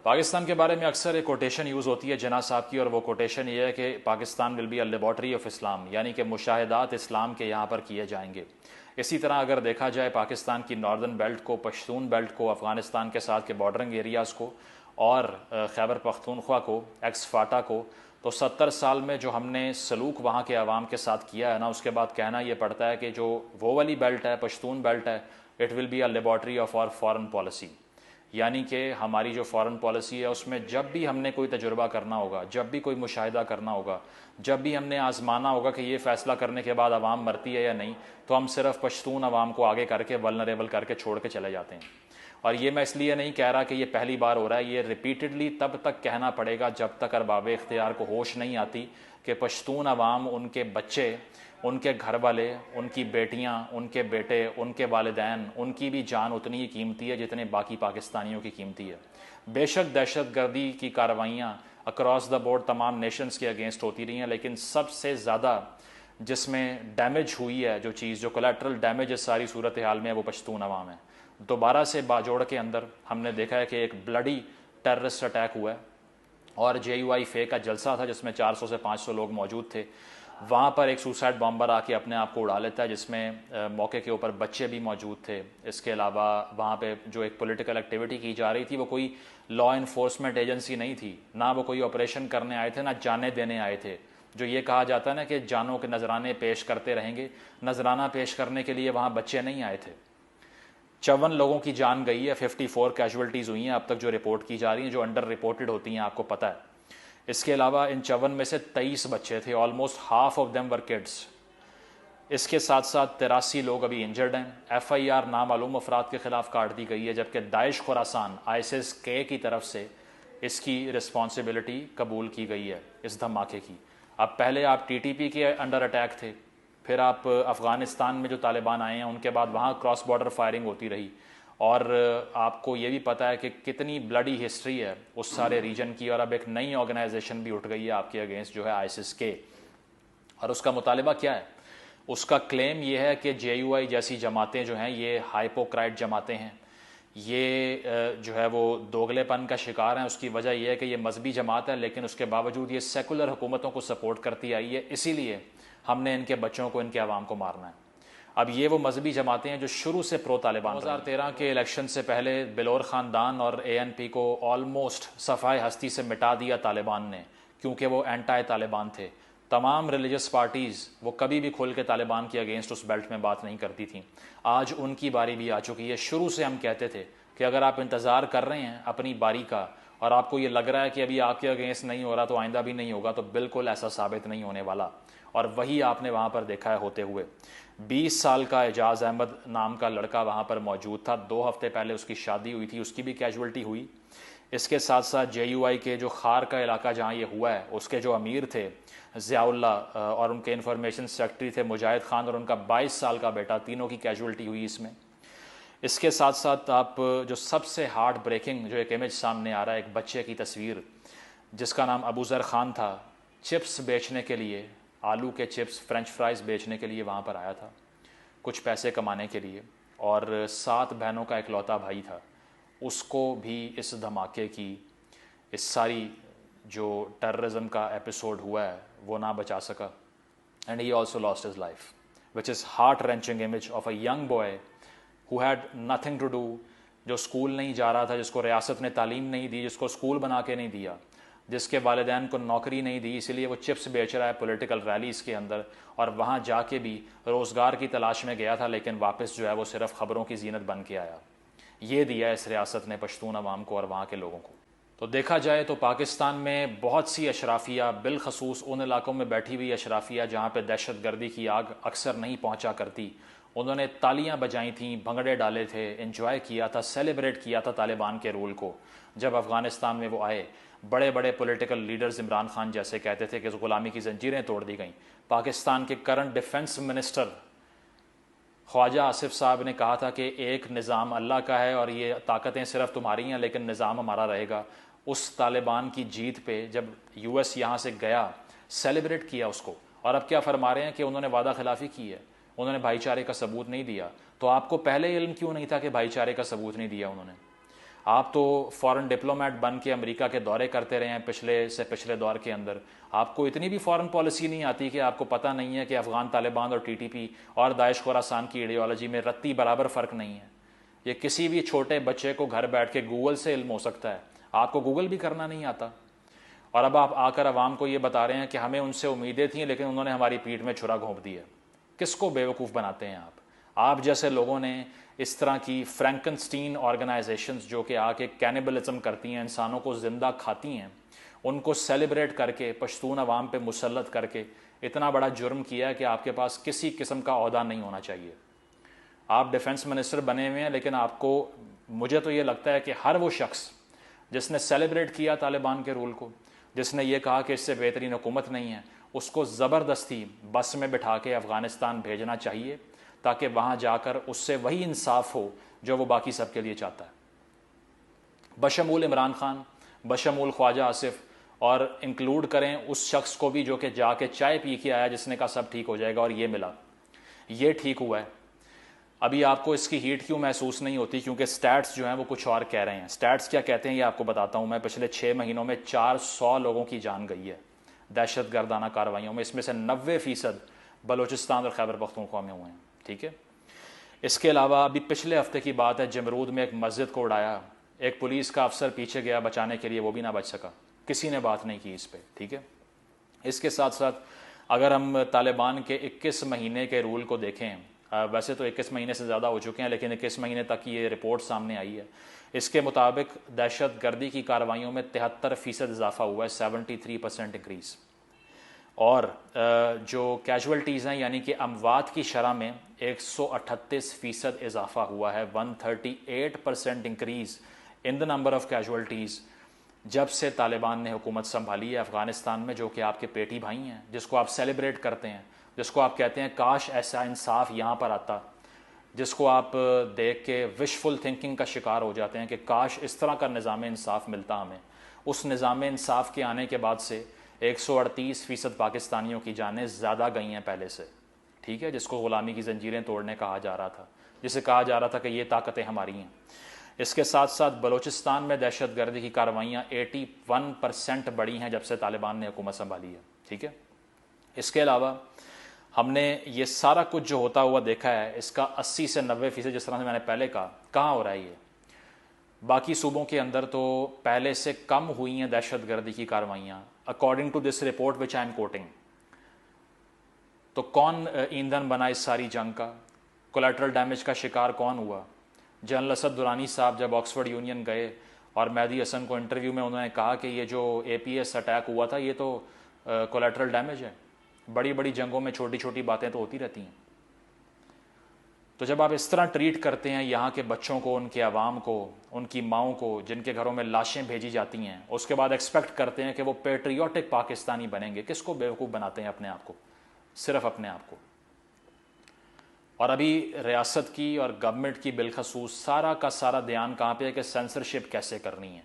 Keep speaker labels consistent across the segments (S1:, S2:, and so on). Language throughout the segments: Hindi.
S1: पाकिस्तान के बारे में अक्सर एक कोटेशन यूज़ होती है जिन्ना साहब की, और वो कोटेशन ये है कि Pakistan will be a laboratory of Islam, यानी कि मुशाहिदात इस्लाम के यहाँ पर किए जाएंगे। इसी तरह अगर देखा जाए पाकिस्तान की नॉर्दर्न बेल्ट को, पश्तून बेल्ट को, अफ़गानिस्तान के साथ के बॉर्डरिंग एरियाज़ को और खैबर पख्तूनख्वा को, एक्स फाटा को, तो 70 साल में जो हमने सलूक वहाँ के अवाम के साथ किया है ना, उसके बाद कहना ये पड़ता है कि जो वो वाली बेल्ट है, पश्तून बेल्ट है, it will be a laboratory of our foreign policy. यानी कि हमारी जो फॉरेन पॉलिसी है उसमें जब भी हमने कोई तजुर्बा करना होगा, जब भी कोई मुशाहिदा करना होगा, जब भी हमने आजमाना होगा कि ये फ़ैसला करने के बाद आवाम मरती है या नहीं, तो हम सिर्फ पश्तून आवाम को आगे करके वल्नरेबल करके छोड़ के चले जाते हैं। और ये मैं इसलिए नहीं कह रहा कि ये पहली बार हो रहा है, ये रिपीटेडली तब तक कहना पड़ेगा जब तक अरबाब इख्तियार को होश नहीं आती कि पश्तून अवाम, उनके बच्चे, उनके घर वाले, उनकी बेटियां, उनके बेटे, उनके वालिदैन, उनकी भी जान उतनी ही कीमती है जितने बाकी पाकिस्तानियों की कीमती है। बेशक दहशत गर्दी की कार्रवाइयाँ अक्रॉस द बोर्ड तमाम नेशंस के अगेंस्ट होती रही हैं, लेकिन सबसे ज़्यादा जिसमें डैमेज हुई है, जो चीज़, जो कोलैटरल डैमेज इस सारी सूरत हाल में है, वो पश्तून अवाम है। दोबारा से बाजोड़ के अंदर हमने देखा है कि एक ब्लडी टेररिस्ट अटैक हुआ है और JUI फे का जलसा था जिसमें 400 से 500 लोग मौजूद थे। वहाँ पर एक सुसाइड बॉम्बर आके अपने आप को उड़ा लेता है, जिसमें मौके के ऊपर बच्चे भी मौजूद थे। इसके अलावा वहाँ पे जो एक पॉलिटिकल एक्टिविटी की जा रही थी, वो कोई लॉ इन्फोर्समेंट एजेंसी नहीं थी, ना वो कोई ऑपरेशन करने आए थे, ना जाने देने आए थे। जो ये कहा जाता है ना कि जानों के नजराने पेश करते रहेंगे, नजराना पेश करने के लिए वहाँ बच्चे नहीं आए थे। 54 लोगों की जान गई है, 54 कैजुअल्टीज़ हुई हैं अब तक जो रिपोर्ट की जा रही हैं, जो अंडर रिपोर्टेड होती हैं, आपको पता है। इसके अलावा इन 54 में से 23 बच्चे थे, almost half of them were kids. इसके साथ साथ 83 लोग अभी इंजर्ड हैं। FIR नामालूम अफराद के खिलाफ काट दी गई है, जबकि दाइश खुरासान ISIS के की तरफ से इसकी रिस्पॉन्सिबिलिटी कबूल की गई है इस धमाके की। अब पहले आप TTP के अंडर अटैक थे, फिर आप अफ़गानिस्तान में जो तालिबान आए हैं उनके बाद वहाँ क्रॉस बॉर्डर फायरिंग होती रही, और आपको ये भी पता है कि कितनी ब्लडी हिस्ट्री है उस सारे रीजन की। और अब एक नई ऑर्गेनाइजेशन भी उठ गई है आपके अगेंस्ट, जो है ISIS के, और उसका मुतालिबा क्या है? उसका क्लेम ये है कि JUI जैसी जमातें जो हैं ये हाइपोक्राइट जमातें हैं, ये जो है वो दोगलेपन का शिकार हैं। उसकी वजह यह है कि ये मजहबी जमात है, लेकिन उसके बावजूद ये सेकुलर हुकूमतों को सपोर्ट करती आई है, इसीलिए हमने इनके बच्चों को, इनके आवाम को मारना है। अब ये वो मजहबी जमातें हैं जो शुरू से प्रो तालिबान। 2013 के इलेक्शन से पहले बिलोर ख़ानदान और ANP को ऑलमोस्ट सफ़ाए हस्ती से मिटा दिया तालिबान ने, क्योंकि वो एंटी तालिबान थे। तमाम रिलीजियस पार्टीज़ वो कभी भी खोल के तालिबान के अगेंस्ट उस बेल्ट में बात नहीं करती थी। आज उनकी बारी भी आ चुकी है। शुरू से हम कहते थे कि अगर आप इंतज़ार कर रहे हैं अपनी बारी का और आपको ये लग रहा है कि अभी आपके अगेंस्ट नहीं हो रहा तो आइंदा भी नहीं होगा, तो बिल्कुल ऐसा साबित नहीं होने वाला। और वही आपने वहाँ पर देखा है होते हुए। 20 साल का एजाज़ अहमद नाम का लड़का वहाँ पर मौजूद था। 2 हफ्ते पहले उसकी शादी हुई थी, उसकी भी कैजुअल्टी हुई। इसके साथ साथ JUI के जो खार का इलाका जहाँ ये हुआ है, उसके जो अमीर थे ज़ियाउल्ला और उनके इंफॉर्मेशन सेक्रेटरी थे मुजाहिद खान और उनका 22 साल का बेटा, तीनों की कैजुअल्टी हुई इसमें। इसके साथ साथ आप जो सबसे हार्ट ब्रेकिंग जो एक इमेज सामने आ रहा है, एक बच्चे की तस्वीर जिसका नाम अबू ज़र खान था, चिप्स बेचने के लिए, आलू के चिप्स, फ्रेंच फ्राइज़ बेचने के लिए वहाँ पर आया था, कुछ पैसे कमाने के लिए, और 7 बहनों का इकलौता भाई था। उसको भी इस धमाके की, इस सारी जो टेररिज्म का एपिसोड हुआ है, वो ना बचा सका। And he also lost his life, which is heart wrenching image of a young boy who had nothing to do, जो स्कूल नहीं जा रहा था, जिसको रियासत ने तालीम नहीं दी, जिसको स्कूल बना के नहीं दिया, जिसके वालिदैन को नौकरी नहीं दी, इसीलिए वो चिप्स बेच रहा है पॉलिटिकल रैलीज़ के अंदर। और वहाँ जाके भी रोज़गार की तलाश में गया था, लेकिन वापस जो है वो सिर्फ ख़बरों की जीनत बन के आया। ये दिया इस रियासत ने पश्तून अवाम को और वहाँ के लोगों को। तो देखा जाए तो पाकिस्तान में बहुत सी अशराफिया, बिलखसूस उन इलाकों में बैठी हुई अशराफिया जहाँ पे दहशत गर्दी की आग अक्सर नहीं पहुँचा करती, उन्होंने तालियां बजाई थी, भंगड़े डाले थे, एंजॉय किया था, सेलिब्रेट किया था तालिबान के रूल को। जब अफ़गानिस्तान में वो आए, बड़े बड़े पॉलिटिकल लीडर्स इमरान खान जैसे कहते थे कि ग़ुलामी की जंजीरें तोड़ दी गई। पाकिस्तान के current defence minister Khawaja Asif साहब ने कहा था कि एक निज़ाम अल्लाह का है और ये ताकतें सिर्फ तुम्हारी हैं, लेकिन निज़ाम हमारा रहेगा। उस तालिबान की जीत पे जब US यहाँ से गया, सेलिब्रेट किया उसको, और अब क्या फरमा रहे हैं कि उन्होंने वादा खिलाफ़ी की है, उन्होंने भाईचारे का सबूत नहीं दिया। तो आपको पहले इल्म क्यों नहीं था कि भाईचारे का सबूत नहीं दिया उन्होंने? आप तो फॉरेन डिप्लोमेट बन के अमेरिका के दौरे करते रहे हैं पिछले दौर के अंदर। आपको इतनी भी फॉरेन पॉलिसी नहीं आती कि आपको पता नहीं है कि अफ़गान तालिबान और टीटीपी और दाइश खुरासान की आइडियोलॉजी में रत्ती बराबर फ़र्क नहीं है। ये किसी भी छोटे बच्चे को घर बैठ के गूगल से इल्म हो सकता है, आपको गूगल भी करना नहीं आता। और अब आप आकर अवाम को ये बता रहे हैं कि हमें उनसे उम्मीदें थीं लेकिन उन्होंने हमारी पीठ में छुरा घोंप दिया। किसको बेवकूफ़ बनाते हैं आप जैसे लोगों ने इस तरह की फ्रैंकनस्टीन ऑर्गेनाइजेशंस जो कि आके कैनिबलिज्म करती हैं, इंसानों को ज़िंदा खाती हैं, उनको सेलिब्रेट करके पश्तून अवाम पे मुसल्लत करके इतना बड़ा जुर्म किया है कि आपके पास किसी किस्म का ओहदा नहीं होना चाहिए। आप डिफेंस मिनिस्टर बने हुए हैं, लेकिन आपको, मुझे तो ये लगता है कि हर वो शख्स जिसने सेलिब्रेट किया तालिबान के रूल को, जिसने ये कहा कि इससे बेहतरीन हुकूमत नहीं है, उसको ज़बरदस्ती बस में बिठा के अफ़गानिस्तान भेजना चाहिए ताकि वहाँ जाकर उससे वही इंसाफ हो जो वो बाकी सब के लिए चाहता है, बशमूल इमरान खान, बशमूल ख्वाजा आसिफ, और इंक्लूड करें उस शख्स को भी जो कि जाके चाय पी के आया जिसने कहा सब ठीक हो जाएगा और ये मिला, ये ठीक हुआ है। अभी आपको इसकी हीट क्यों महसूस नहीं होती? क्योंकि स्टैट्स जो हैं वो कुछ और कह रहे हैं। स्टैट्स क्या कहते हैं ये आपको बताता हूँ मैं। पिछले 6 महीनों में 400 लोगों की जान गई है दहशत गर्दाना कार्रवाइयों में, इसमें से 90% बलूचिस्तान और खैबर पख्तूनख्वा में हुए हैं। ठीक है, इसके अलावा अभी पिछले हफ्ते की बात है, जमरूद में एक मस्जिद को उड़ाया, एक पुलिस का अफसर पीछे गया बचाने के लिए, वो भी ना बच सका, किसी ने बात नहीं की इस पर। ठीक है, इसके साथ साथ अगर हम तालिबान के 21 महीने के रूल को देखें, वैसे तो 21 महीने से ज़्यादा हो चुके हैं लेकिन 21 महीने तक ये रिपोर्ट सामने आई है, इसके मुताबिक दहशत गर्दी की कार्रवाइयों में 73% इजाफा हुआ है, 73% इंक्रीज़। और जो कैजुअल्टीज़ हैं यानी कि अमवात की शरह में 138% इजाफा हुआ है, 138% increase in the number of casualties जब से तालिबान ने हुकूमत संभाली है अफ़गानिस्तान में, जो कि आपके पेटी भाई हैं, जिसको आप सेलिब्रेट करते हैं, जिसको आप कहते हैं काश ऐसा इंसाफ यहाँ पर आता, जिसको आप देख के विशफुल थिंकिंग का शिकार हो जाते हैं कि काश इस तरह का निज़ाम इंसाफ मिलता हमें। उस निज़ाम इंसाफ के आने के बाद से 138% पाकिस्तानियों की जानें ज़्यादा गई हैं पहले से। ठीक है, जिसको ग़ुलामी की जंजीरें तोड़ने कहा जा रहा था, जिसे कहा जा रहा था कि ये ताकतें हमारी हैं। इसके साथ साथ बलूचिस्तान में दहशत गर्दी की कार्रवाइयाँ 81% बढ़ी हैं जब से तालिबान ने हुकूमत संभाली है। ठीक है, इसके अलावा हमने ये सारा कुछ जो होता हुआ देखा है, इसका 80 से 90% जिस तरह से मैंने पहले कहा, कहाँ हो रहा है ये? बाकी सूबों के अंदर तो पहले से कम हुई हैं दहशत गर्दी की कार्रवाइयाँ, according to this report which I am quoting. तो कौन ईंधन बना इस सारी जंग का? कोलैटरल डैमेज का शिकार कौन हुआ? जनरल असद दुरानी साहब जब ऑक्सफोर्ड यूनियन गए और मेहदी हसन को इंटरव्यू में उन्होंने कहा कि ये जो APS अटैक हुआ था ये तो कोलैटरल डैमेज है, बड़ी बड़ी जंगों में छोटी छोटी बातें तो होती रहती हैं। तो जब आप इस तरह ट्रीट करते हैं यहाँ के बच्चों को, उनके अवाम को, उनकी माओं को, जिनके घरों में लाशें भेजी जाती हैं, उसके बाद एक्सपेक्ट करते हैं कि वो पेट्रियाटिक पाकिस्तानी बनेंगे, किसको बेवकूफ़ बनाते हैं? अपने आप को, सिर्फ अपने आप को। और अभी रियासत की और गवर्नमेंट की बिलखसूस सारा का सारा ध्यान कहाँ पे है कि सेंसरशिप कैसे करनी है।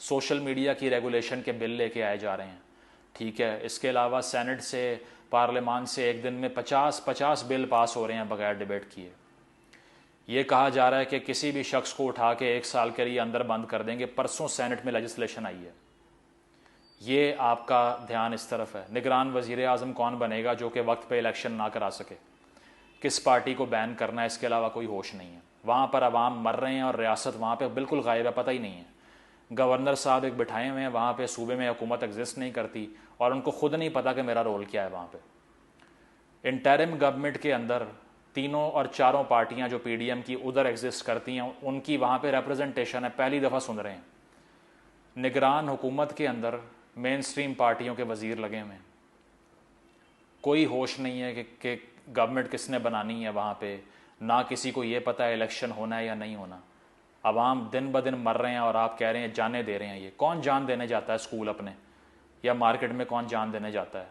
S1: सोशल मीडिया की रेगुलेशन के बिल लेके आए जा रहे हैं। ठीक है, इसके अलावा सेनेट से, पार्लियामान से एक दिन में 50 बिल पास हो रहे हैं बगैर डिबेट किए। ये कहा जा रहा है कि किसी भी शख्स को उठा के 1 साल के लिए अंदर बंद कर देंगे। परसों सेनेट में लेजिस्लेशन आई है, ये आपका ध्यान इस तरफ है। निगरान वज़ीर आज़म कौन बनेगा जो कि वक्त पे इलेक्शन ना करा सके? किस पार्टी को बैन करना है, इसके अलावा कोई होश नहीं है। वहाँ पर अवाम मर रहे हैं और रियासत वहाँ पे बिल्कुल गायब है, पता ही नहीं है। गवर्नर साहब एक बिठाए हुए हैं वहाँ पे, सूबे में हुकूमत एग्जिस्ट नहीं करती और उनको खुद नहीं पता कि मेरा रोल क्या है वहाँ पे। इंटरिम गवर्नमेंट के अंदर तीनों और चारों पार्टियाँ जो PDM की उधर एग्जिस्ट करती हैं, उनकी वहाँ पे रिप्रेजेंटेशन है, पहली दफ़ा सुन रहे हैं। निगरान हुकूमत के अंदर मेन स्ट्रीम पार्टियों के वज़ीर लगे हुए हैं। कोई होश नहीं है कि गवर्नमेंट किसने बनानी है वहाँ पे, ना किसी को ये पता है इलेक्शन होना है या नहीं होना। अवाम दिन ब दिन मर रहे हैं और आप कह रहे हैं जाने दे रहे हैं। ये कौन जान देने जाता है स्कूल अपने, या मार्केट में कौन जान देने जाता है,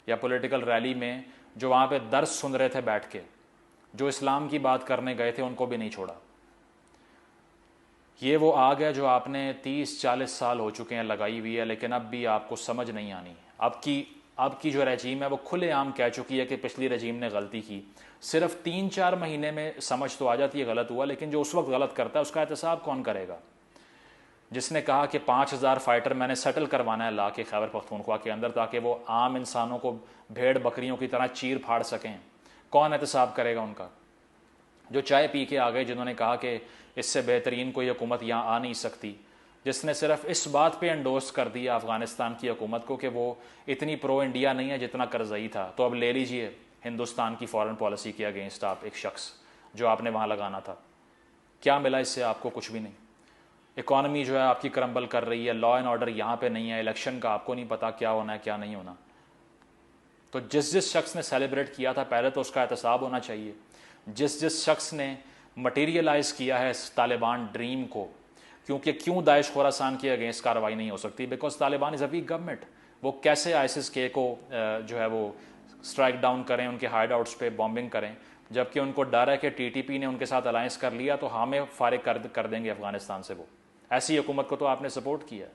S1: या पॉलिटिकल रैली में जो वहाँ पे दर्स सुन रहे थे बैठ के, जो इस्लाम की बात करने गए थे उनको भी नहीं छोड़ा। ये वो आग है जो आपने 30-40 साल हो चुके हैं लगाई हुई है, लेकिन अब भी आपको समझ नहीं आनी। अब की अब की जो रजीम है वो खुलेआम कह चुकी है कि पिछली रजीम ने गलती की। सिर्फ 3-4 महीने में समझ तो आ जाती है गलत हुआ, लेकिन जो उस वक्त गलत करता है उसका एहतसाब कौन करेगा? जिसने कहा कि 5,000 फाइटर मैंने सेटल करवाना है ला के खैबर पख्तूनख्वा के अंदर, ताकि वो आम इंसानों को भेड़ बकरियों की तरह चीर फाड़ सकें, कौन एहतसाब करेगा उनका? जो चाय पी के आ गए, जिन्होंने कहा कि इससे बेहतरीन कोई हुकूमत यहाँ आ नहीं सकती, जिसने सिर्फ इस बात पे एंडोर्स कर दिया अफ़गानिस्तान की हुकूमत को कि वो इतनी प्रो इंडिया नहीं है जितना करज़ई था, तो अब ले लीजिए हिंदुस्तान की फॉरेन पॉलिसी के अगेंस्ट आप एक शख्स जो आपने वहाँ लगाना था। क्या मिला इससे आपको? कुछ भी नहीं। इकॉनमी जो है आपकी क्रम्बल कर रही है, लॉ एंड ऑर्डर यहाँ पे नहीं है, इलेक्शन का आपको नहीं पता क्या होना है क्या नहीं होना। तो जिस जिस शख्स ने सेलिब्रेट किया था पहले तो उसका एहतसाब होना चाहिए। जिस जिस शख्स ने मटीरियलाइज़ किया है तालिबान ड्रीम को, क्योंकि क्यों दाइश खुरासान के अगेंस्ट कार्रवाई नहीं हो सकती? Because Taliban is a weak government. वो कैसे आईसिस के को जो है वो स्ट्राइक डाउन करें, उनके हाइड आउट्स पे बॉम्बिंग करें, जबकि उनको डर है कि टीटीपी ने उनके साथ अलायंस कर लिया तो हमें फारिग कर देंगे अफगानिस्तान से। वो ऐसी हुकूमत को तो आपने सपोर्ट किया।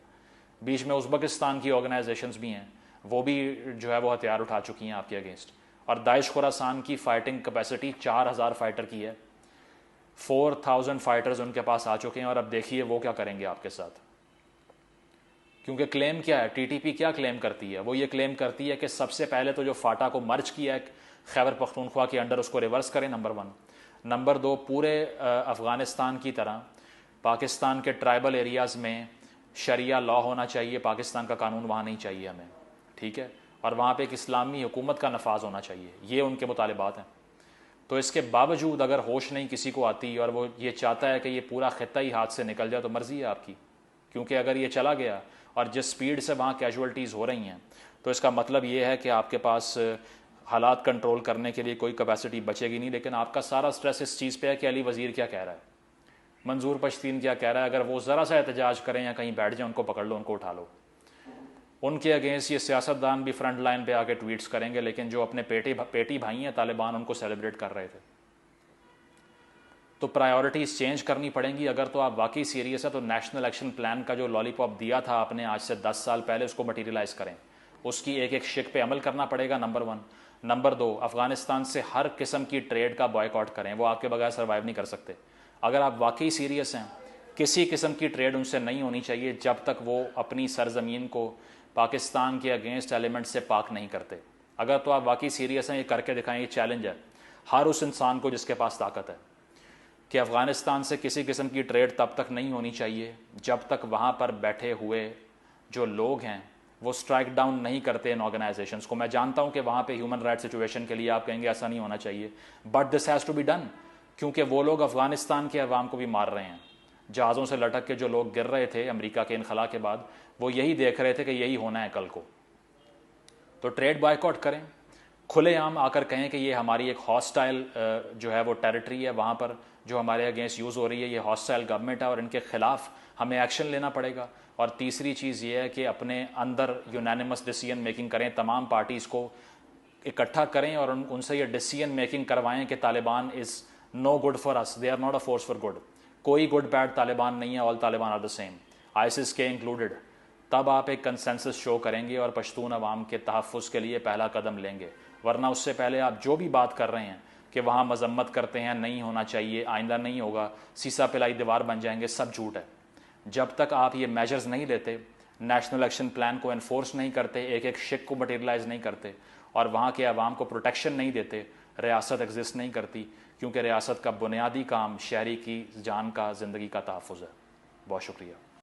S1: बीच में उज़्बेकिस्तान की ऑर्गेनाइजेशंस भी हैं, वो भी जो है वो हथियार उठा चुकी हैं आपके अगेंस्ट। और दाइश खुरासान की फ़ाइटिंग कैपेसिटी 4,000 फाइटर की है, 4,000 फाइटर्स उनके पास आ चुके हैं। और अब देखिए वो क्या करेंगे आपके साथ। क्योंकि क्लेम क्या है, टीटीपी क्या क्लेम करती है? वो ये क्लेम करती है कि सबसे पहले तो जो फाटा को मर्ज किया है खैबर पख्तूनख्वा के अंडर, उसको रिवर्स करें, नंबर 1। नंबर 2, पूरे अफ़गानिस्तान की तरह पाकिस्तान के ट्राइबल एरियाज़ में शरिया लॉ होना चाहिए, पाकिस्तान का कानून वहाँ नहीं चाहिए हमें, ठीक है? और वहाँ पे एक इस्लामी हुकूमत का नफाज होना चाहिए, ये उनके मुतालिबात हैं। तो इसके बावजूद अगर होश नहीं किसी को आती और वो ये चाहता है कि ये पूरा खित्ता ही हाथ से निकल जाए, तो मर्ज़ी है आपकी। क्योंकि अगर ये चला गया और जिस स्पीड से वहाँ कैजुअल्टीज़ हो रही हैं, तो इसका मतलब ये है कि आपके पास हालात कंट्रोल करने के लिए कोई कैपेसिटी बचेगी नहीं। लेकिन आपका सारा स्ट्रेस इस चीज़ पे है कि अली वज़ीर क्या कह रहा है, मंजूर पश्तीन क्या कह रहा है। अगर वो ज़रा सा एहतजाज करें या कहीं बैठ जाए, उनको पकड़ लो, उनको उठा लो। उनके अगेंस्ट ये सियासतदान भी फ्रंट लाइन पे आके ट्वीट्स करेंगे, लेकिन जो अपने पेटी भाई हैं तालिबान, उनको सेलिब्रेट कर रहे थे। तो प्रायोरिटीज़ चेंज करनी पड़ेंगी। अगर तो आप वाकई सीरियस है तो नेशनल एक्शन प्लान का जो लॉलीपॉप दिया था आपने आज से 10 साल पहले, उसको मटीरियलाइज़ करें, उसकी एक एक शिक पे अमल करना पड़ेगा, नंबर 1। नंबर 2, अफ़गानिस्तान से हर किस्म की ट्रेड का बॉयकॉट करें, वो आपके बगैर सर्वाइव नहीं कर सकते। अगर आप वाकई सीरियस हैं, किसी किस्म की ट्रेड उनसे नहीं होनी चाहिए जब तक वो अपनी सरजमीन को पाकिस्तान के अगेंस्ट एलिमेंट से पाक नहीं करते। अगर तो आप वाकई सीरियस हैं, ये करके दिखाएं। ये चैलेंज है हर उस इंसान को जिसके पास ताकत है कि अफ़गानिस्तान से किसी किस्म की ट्रेड तब तक नहीं होनी चाहिए जब तक वहाँ पर बैठे हुए जो लोग हैं वो स्ट्राइक डाउन नहीं करते इन ऑर्गेनाइजेशंस को। मैं जानता हूँ कि वहाँ पे ह्यूमन राइट सिचुएशन के लिए आप कहेंगे ऐसा नहीं होना चाहिए, but this has to be done, क्योंकि वो लोग अफ़गानिस्तान के अवाम को भी मार रहे हैं। जहाज़ों से लटक के जो लोग गिर रहे थे अमेरिका के इनखला के बाद, वो यही देख रहे थे कि यही होना है कल को। तो ट्रेड बायकॉट करें, खुलेआम आकर कहें कि ये हमारी एक हॉस्टाइल जो है वो टेरिटरी है, वहाँ पर जो हमारे अगेंस्ट यूज़ हो रही है, ये हॉस्टाइल गवर्नमेंट है और इनके ख़िलाफ़ हमें एक्शन लेना पड़ेगा। और तीसरी चीज़ ये है कि अपने अंदर यूनानिमस डिसीजन मेकिंग करें, तमाम पार्टीज़ को इकट्ठा करें और उनसे ये डिसीजन मेकिंग करवाएं कि Taliban is no good for us, they are not a force for good. कोई गुड बैड तालिबान नहीं है, all Taliban are the same, ISIS के इंक्लूडेड। तब आप एक कंसेंसस शो करेंगे और पश्तून अवाम के तहफ़्फ़ुज़ के लिए पहला कदम लेंगे। वरना उससे पहले आप जो भी बात कर रहे हैं कि वहाँ मजम्मत करते हैं, नहीं होना चाहिए, आइंदा नहीं होगा, सीसा पिलाई दीवार बन जाएंगे, सब झूठ है। जब तक आप ये मेजर्स नहीं लेते, नेशनल एक्शन प्लान को एनफोर्स नहीं करते, एक एक शिक को मटेरियलाइज नहीं करते और वहाँ के अवाम को प्रोटेक्शन नहीं देते, रियासत एग्जिस्ट नहीं करती। क्योंकि रियासत का बुनियादी काम शहरी की जान का, ज़िंदगी का तहफ़्फ़ुज़ है। बहुत शुक्रिया।